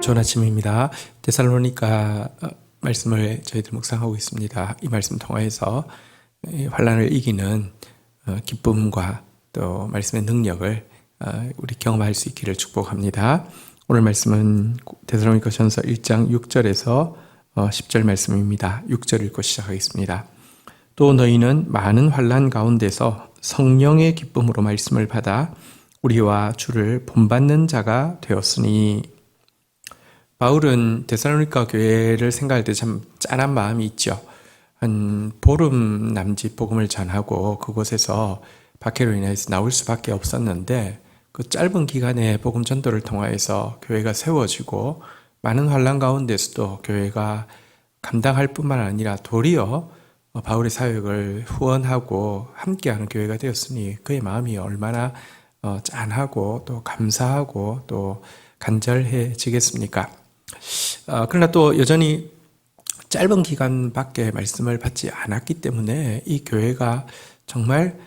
좋은 아침입니다. 데살로니가 말씀을 저희들 묵상하고 있습니다. 이 말씀 통해서 환난을 이기는 기쁨과 또 말씀의 능력을 우리 경험할 수 있기를 축복합니다. 오늘 말씀은 데살로니가전서 1장 6절에서 10절 말씀입니다. 6절 읽고 시작하겠습니다. 또 너희는 많은 환난 가운데서 성령의 기쁨으로 말씀을 받아 우리와 주를 본받는 자가 되었으니. 바울은 데살로니가 교회를 생각할 때 참 짠한 마음이 있죠. 한 보름 남짓 복음을 전하고 그곳에서 박해로 인해서 나올 수밖에 없었는데 그 짧은 기간에 복음 전도를 통하여서 교회가 세워지고 많은 환난 가운데서도 교회가 감당할 뿐만 아니라 도리어 바울의 사역을 후원하고 함께하는 교회가 되었으니 그의 마음이 얼마나 짠하고 또 감사하고 또 간절해지겠습니까? 그러나 또 여전히 짧은 기간밖에 말씀을 받지 않았기 때문에 이 교회가 정말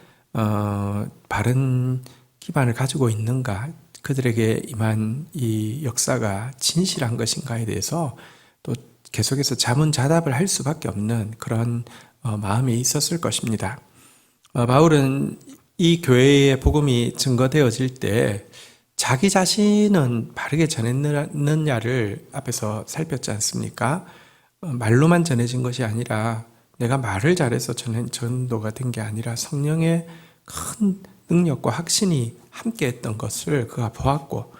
바른 기반을 가지고 있는가, 그들에게 임한 이 역사가 진실한 것인가에 대해서 또 계속해서 자문자답을 할 수밖에 없는 그런 마음이 있었을 것입니다. 바울은 이 교회의 복음이 증거되어질 때 자기 자신은 바르게 전했느냐를 앞에서 살폈지 않습니까? 말로만 전해진 것이 아니라 내가 말을 잘해서 전도가 된 게 아니라 성령의 큰 능력과 확신이 함께했던 것을 그가 보았고,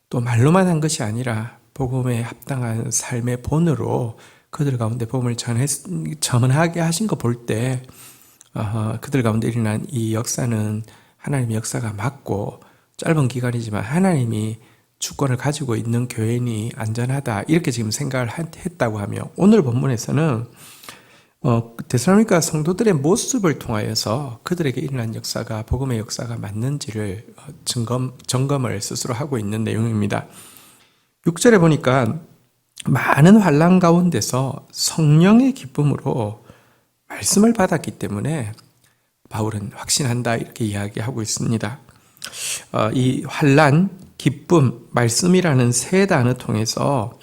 또 말로만 한 것이 아니라 복음에 합당한 삶의 본으로 그들 가운데 복음을 전하게 하신 거 볼 때 그들 가운데 일어난 이 역사는 하나님의 역사가 맞고 짧은 기간이지만 하나님이 주권을 가지고 있는 교회니 안전하다, 이렇게 지금 생각을 했다고 하며, 오늘 본문에서는 데살로니가 성도들의 모습을 통하여서 그들에게 일어난 역사가 복음의 역사가 맞는지를 점검을 스스로 하고 있는 내용입니다. 6절에 보니까 많은 환난 가운데서 성령의 기쁨으로 말씀을 받았기 때문에 바울은 확신한다, 이렇게 이야기하고 있습니다. 이 환난, 기쁨, 말씀이라는 세 단어 통해서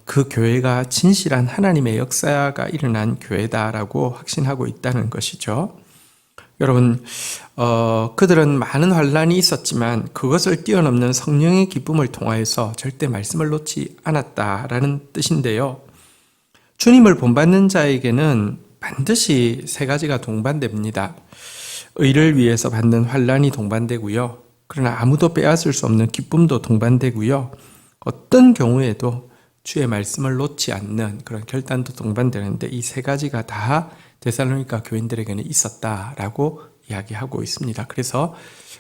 그 교회가 진실한 하나님의 역사가 일어난 교회다라고 확신하고 있다는 것이죠. 여러분, 그들은 많은 환난이 있었지만 그것을 뛰어넘는 성령의 기쁨을 통하여서 절대 말씀을 놓지 않았다라는 뜻인데요. 주님을 본받는 자에게는 반드시 세 가지가 동반됩니다. 의를 위해서 받는 환난이 동반되고요. 그러나 아무도 빼앗을 수 없는 기쁨도 동반되고요. 어떤 경우에도 주의 말씀을 놓지 않는 그런 결단도 동반되는데, 이 세 가지가 다 데살로니가 교인들에게는 있었다라고 이야기하고 있습니다. 그래서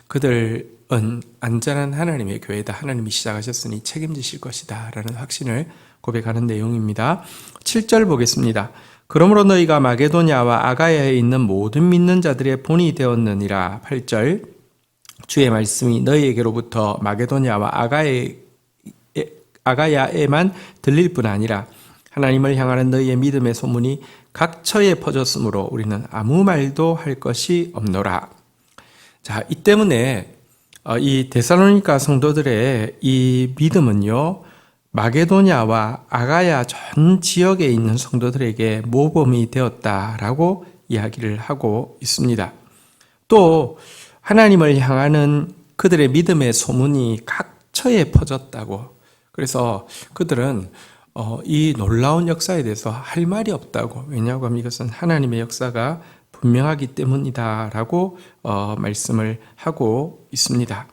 그들은 안전한 하나님의 교회다, 하나님이 시작하셨으니 책임지실 것이다 라는 확신을 고백하는 내용입니다. 7절 보겠습니다. 그러므로 너희가 마게도냐와 아가야에 있는 모든 믿는 자들의 본이 되었느니라. 8절, 주의 말씀이 너희에게로부터 마게도냐와 아가야에만 들릴 뿐 아니라 하나님을 향하는 너희의 믿음의 소문이 각처에 퍼졌으므로 우리는 아무 말도 할 것이 없노라. 자, 이 때문에 이 데살로니가 성도들의 이 믿음은요, 마게도냐와 아가야 전 지역에 있는 성도들에게 모범이 되었다라고 이야기를 하고 있습니다. 또 하나님을 향하는 그들의 믿음의 소문이 각처에 퍼졌다고. 그래서 그들은 이 놀라운 역사에 대해서 할 말이 없다고. 왜냐하고 하면 이것은 하나님의 역사가 분명하기 때문이다라고 말씀을 하고 있습니다.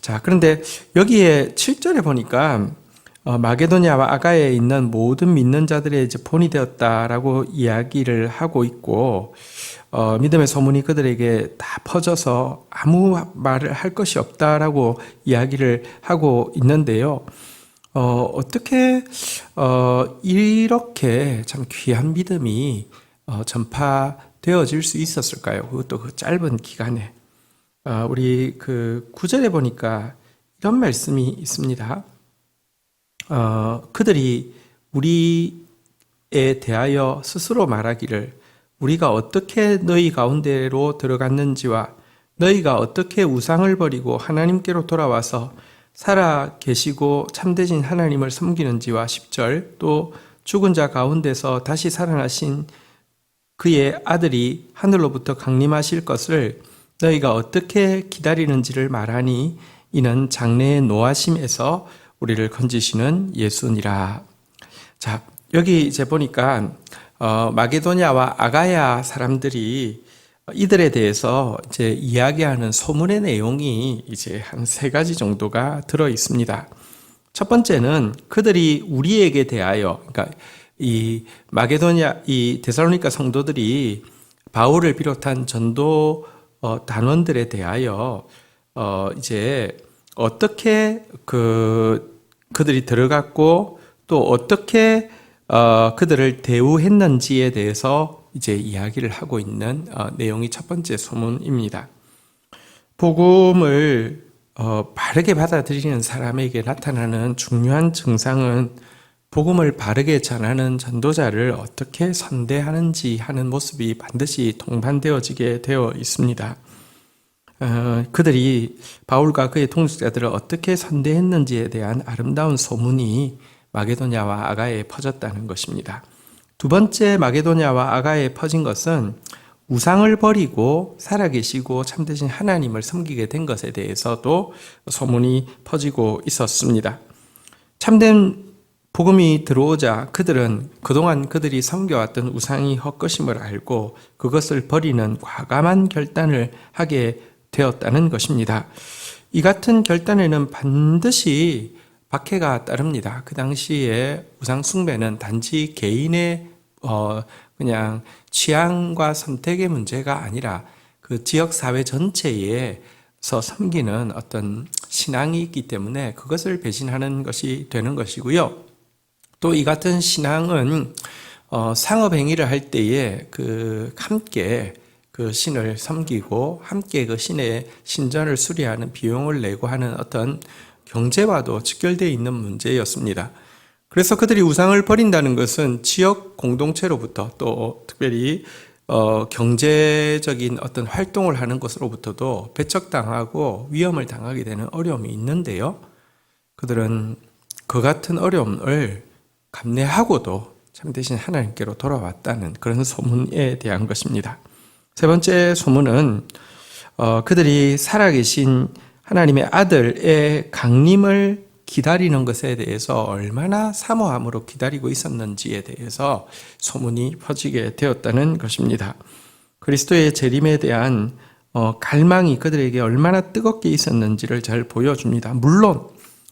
자, 그런데 여기에 7절에 보니까 마게도냐와 아가야에 있는 모든 믿는 자들의 이제 본이 되었다라고 이야기를 하고 있고, 믿음의 소문이 그들에게 다 퍼져서 아무 말을 할 것이 없다라고 이야기를 하고 있는데요. 어떻게 이렇게 참 귀한 믿음이 전파되어질 수 있었을까요? 그것도 그 짧은 기간에. 우리 그 9절에 보니까 이런 말씀이 있습니다. 그들이 우리에 대하여 스스로 말하기를 우리가 어떻게 너희 가운데로 들어갔는지와 너희가 어떻게 우상을 버리고 하나님께로 돌아와서 살아 계시고 참되신 하나님을 섬기는지와 10절, 또 죽은 자 가운데서 다시 살아나신 그의 아들이 하늘로부터 강림하실 것을 너희가 어떻게 기다리는지를 말하니 이는 장래의 노하심에서 우리를 건지시는 예수니라. 자, 여기 이제 보니까 마게도냐와 아가야 사람들이 이들에 대해서 이제 이야기하는 소문의 내용이 이제 한 세 가지 정도가 들어 있습니다. 첫 번째는 그들이 우리에게 대하여, 그러니까 이 마게도냐, 이 데살로니가 성도들이 바울을 비롯한 전도 단원들에 대하여 이제 어떻게 그들이 들어갔고 또 어떻게 그들을 대우했는지에 대해서 이제 이야기를 하고 있는 내용이 첫 번째 소문입니다. 복음을 바르게 받아들이는 사람에게 나타나는 중요한 증상은 복음을 바르게 전하는 전도자를 어떻게 선대하는지 하는 모습이 반드시 동반되어지게 되어 있습니다. 그들이 바울과 그의 동역자들을 어떻게 선대했는지에 대한 아름다운 소문이 마게도냐와 아가야에 퍼졌다는 것입니다. 두 번째, 마게도냐와 아가야에 퍼진 것은 우상을 버리고 살아계시고 참되신 하나님을 섬기게 된 것에 대해서도 소문이 퍼지고 있었습니다. 참된 복음이 들어오자 그들은 그동안 그들이 섬겨왔던 우상이 헛것임을 알고 그것을 버리는 과감한 결단을 하게 되었다는 것입니다. 이 같은 결단에는 반드시 박해가 따릅니다. 그 당시에 우상 숭배는 단지 개인의 그냥 취향과 선택의 문제가 아니라 그 지역 사회 전체에서 섬기는 어떤 신앙이 있기 때문에 그것을 배신하는 것이 되는 것이고요. 또 이 같은 신앙은 상업 행위를 할 때에 함께 그 신을 섬기고 함께 그 신의 신전을 수리하는 비용을 내고 하는 어떤 경제와도 직결되어 있는 문제였습니다. 그래서 그들이 우상을 버린다는 것은 지역 공동체로부터 또 특별히 경제적인 어떤 활동을 하는 것으로부터도 배척당하고 위험을 당하게 되는 어려움이 있는데요. 그들은 그 같은 어려움을 감내하고도 참되신 하나님께로 돌아왔다는 그런 소문에 대한 것입니다. 세 번째 소문은 그들이 살아계신 하나님의 아들의 강림을 기다리는 것에 대해서 얼마나 사모함으로 기다리고 있었는지에 대해서 소문이 퍼지게 되었다는 것입니다. 그리스도의 재림에 대한 갈망이 그들에게 얼마나 뜨겁게 있었는지를 잘 보여줍니다. 물론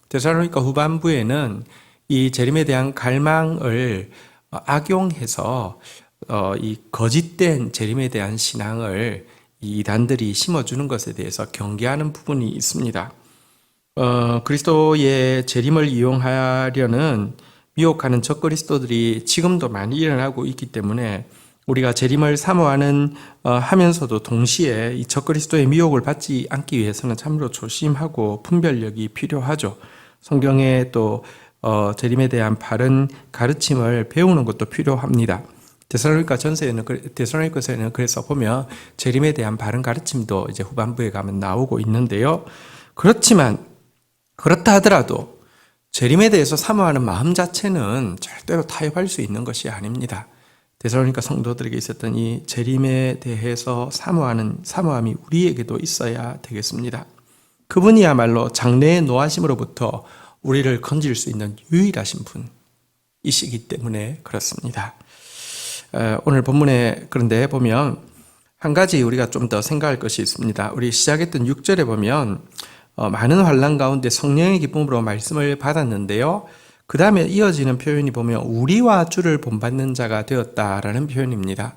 데살로니가 후반부에는 이 재림에 대한 갈망을 악용해서 이 거짓된 재림에 대한 신앙을 이 이단들이 심어주는 것에 대해서 경계하는 부분이 있습니다. 그리스도의 재림을 이용하려는 미혹하는 적그리스도들이 지금도 많이 일어나고 있기 때문에 우리가 재림을 사모하는 하면서도 동시에 이 적그리스도의 미혹을 받지 않기 위해서는 참으로 조심하고 분별력이 필요하죠. 성경에 또 재림에 대한 바른 가르침을 배우는 것도 필요합니다. 데살로니가서에는 그래서 보면 재림에 대한 바른 가르침도 이제 후반부에 가면 나오고 있는데요. 그렇다 하더라도 재림에 대해서 사모하는 마음 자체는 절대로 타협할 수 있는 것이 아닙니다. 데살로니가 성도들에게 있었던 이 재림에 대해서 사모함이 우리에게도 있어야 되겠습니다. 그분이야말로 장래의 노하심으로부터 우리를 건질 수 있는 유일하신 분이시기 때문에 그렇습니다. 오늘 본문에 그런데 보면 한 가지 우리가 좀 더 생각할 것이 있습니다. 우리 시작했던 6절에 보면 많은 환난 가운데 성령의 기쁨으로 말씀을 받았는데요. 그 다음에 이어지는 표현이 보면 우리와 주를 본받는 자가 되었다라는 표현입니다.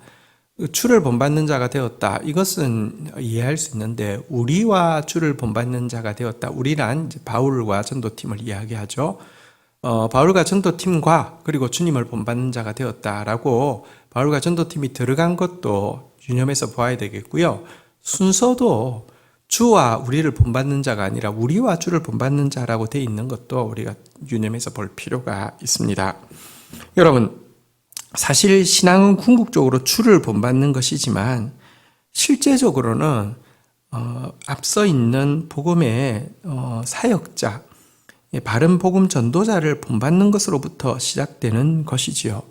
주를 본받는 자가 되었다. 이것은 이해할 수 있는데 우리와 주를 본받는 자가 되었다. 우리란 이제 바울과 전도팀을 이야기하죠. 바울과 전도팀과 그리고 주님을 본받는 자가 되었다라고 바울과 전도팀이 들어간 것도 유념해서 보아야 되겠고요. 순서도 주와 우리를 본받는 자가 아니라 우리와 주를 본받는 자라고 되어 있는 것도 우리가 유념해서 볼 필요가 있습니다. 여러분, 사실 신앙은 궁극적으로 주를 본받는 것이지만 실제적으로는 앞서 있는 복음의 사역자, 바른 복음 전도자를 본받는 것으로부터 시작되는 것이지요.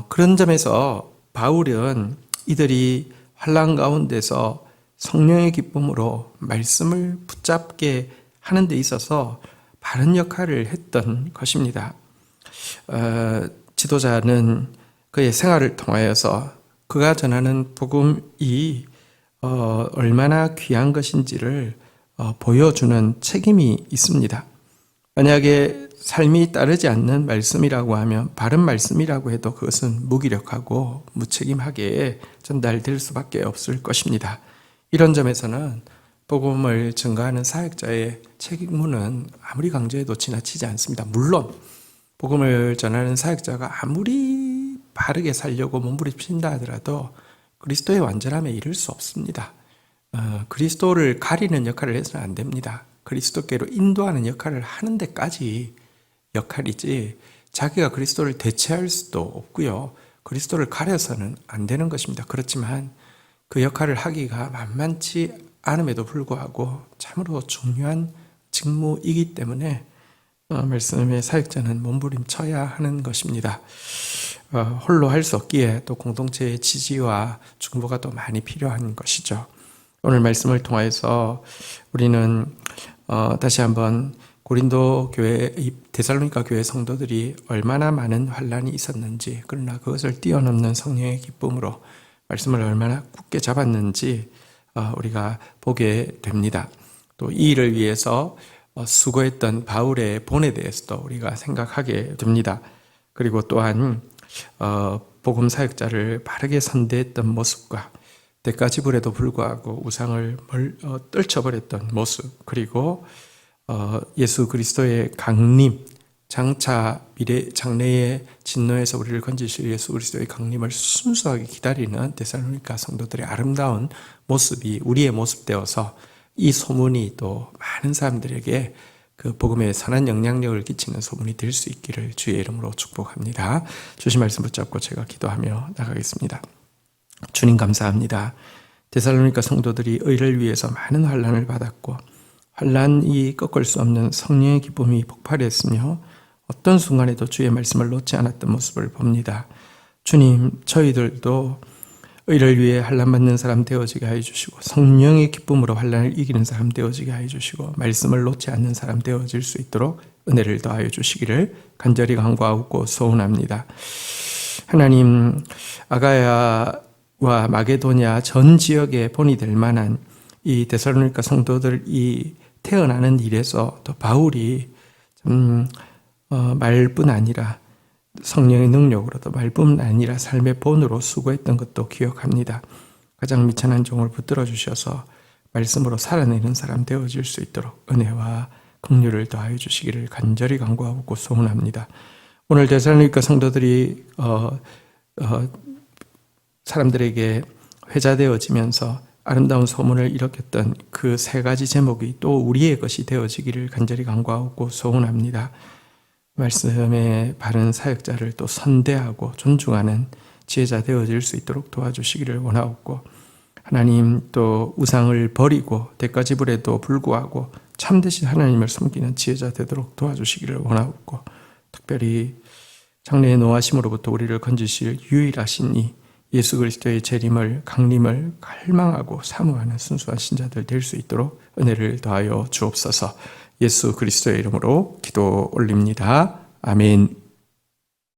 그런 점에서 바울은 이들이 환난 가운데서 성령의 기쁨으로 말씀을 붙잡게 하는 데 있어서 바른 역할을 했던 것입니다. 지도자는 그의 생활을 통하여서 그가 전하는 복음이 얼마나 귀한 것인지를 보여주는 책임이 있습니다. 만약에 삶이 따르지 않는 말씀이라고 하면, 바른 말씀이라고 해도 그것은 무기력하고 무책임하게 전달될 수밖에 없을 것입니다. 이런 점에서는 복음을 증거하는 사역자의 책임은 아무리 강조해도 지나치지 않습니다. 물론 복음을 전하는 사역자가 아무리 바르게 살려고 몸부림친다 하더라도 그리스도의 완전함에 이를 수 없습니다. 그리스도를 가리는 역할을 해서는 안 됩니다. 그리스도께로 인도하는 역할을 하는 데까지 역할이지 자기가 그리스도를 대체할 수도 없고요. 그리스도를 가려서는 안 되는 것입니다. 그렇지만 그 역할을 하기가 만만치 않음에도 불구하고 참으로 중요한 직무이기 때문에 말씀의 사역자는 몸부림쳐야 하는 것입니다. 홀로 할 수 없기에 또 공동체의 지지와 중보가 또 많이 필요한 것이죠. 오늘 말씀을 통해서 우리는 다시 한번 고린도 교회, 데살로니가 교회 성도들이 얼마나 많은 환난이 있었는지, 그러나 그것을 뛰어넘는 성령의 기쁨으로 말씀을 얼마나 굳게 잡았는지 우리가 보게 됩니다. 또 이 일을 위해서 수고했던 바울의 본에 대해서도 우리가 생각하게 됩니다. 그리고 또한 복음 사역자를 바르게 선대했던 모습과 대가 지불에도 불구하고 우상을 떨쳐버렸던 모습, 그리고 예수 그리스도의 강림, 장차 미래 장래의 진노에서 우리를 건지실 예수 그리스도의 강림을 순수하게 기다리는 데살로니가 성도들의 아름다운 모습이 우리의 모습되어서 이 소문이 또 많은 사람들에게 그 복음에 선한 영향력을 끼치는 소문이 될 수 있기를 주의 이름으로 축복합니다. 주신 말씀 붙잡고 제가 기도하며 나가겠습니다. 주님 감사합니다. 데살로니가 성도들이 의를 위해서 많은 환난을 받았고 환난이 꺾을 수 없는 성령의 기쁨이 폭발했으며 어떤 순간에도 주의 말씀을 놓지 않았던 모습을 봅니다. 주님, 저희들도 의를 위해 환난 받는 사람 되어지게 하여 주시고 성령의 기쁨으로 환난을 이기는 사람 되어지게 하여 주시고 말씀을 놓지 않는 사람 되어질 수 있도록 은혜를 더하여 주시기를 간절히 간구하고 소원합니다. 하나님, 아가야와 마게도냐 전 지역에 본이 될 만한 이 데살로니가 성도들이 태어나는 일에서 또 바울이 말뿐 아니라 성령의 능력으로도 말뿐 아니라 삶의 본으로 수고했던 것도 기억합니다. 가장 미천한 종을 붙들어 주셔서 말씀으로 살아내는 사람 되어질 수 있도록 은혜와 긍휼을 더하여 주시기를 간절히 간구하고 소원합니다. 오늘 데살로니가 성도들이 사람들에게 회자되어지면서 아름다운 소문을 일으켰던 그 세 가지 제목이 또 우리의 것이 되어지기를 간절히 간구하고 소원합니다. 말씀의 바른 사역자를 또 선대하고 존중하는 지혜자 되어질 수 있도록 도와주시기를 원하옵고, 하나님 또 우상을 버리고 대가 지불에도 불구하고 참되신 하나님을 섬기는 지혜자 되도록 도와주시기를 원하옵고, 특별히 장래의 노하심으로부터 우리를 건지실 유일하신 이 예수 그리스도의 재림을 강림을 갈망하고 사모하는 순수한 신자들 될 수 있도록 은혜를 더하여 주옵소서. 예수 그리스도의 이름으로 기도 올립니다. 아멘.